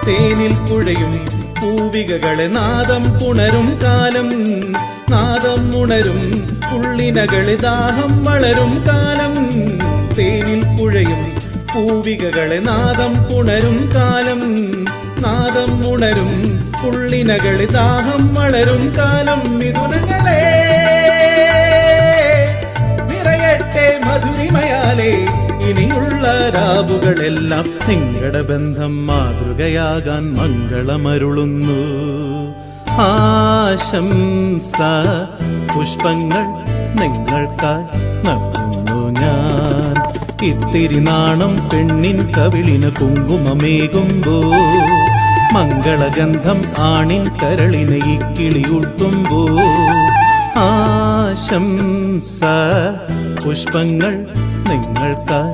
തേനിൽ കുഴയും പൂവികകളെ നാദം പുണരും കാലം, നാദം ഉണരും പുള്ളിനകളെ ദാഹം വളരും കാലം. തേനിൽ കുഴയും പൂവികകളെ നാദം പുണരും കാലം, നാദം ഉണരും പുള്ളിനകളെ ദാഹം വളരും കാലം. മിഥുനങ്ങളെ നിറയട്ടെ മധുരിമയാലേ, ഇനിയുള്ള രാവുകളെല്ലാം നിങ്ങളുടെ ബന്ധം മാതൃകയാകാൻ മംഗളമരുളുന്നു. ആശംസ പുഷ്പങ്ങൾ നിങ്ങൾക്കായി നൽകുന്നു ഞാൻ. ഇത്തിരി നാണം പെണ്ണിൻ കവിളിന് കുങ്കുമമേകുമ്പോ, മംഗളഗന്ധം ആണിൻ കരളിന് ഇക്കിളിയൂട്ടുമ്പോ. ആശംസ പുഷ്പങ്ങൾ നിങ്ങൾക്കായി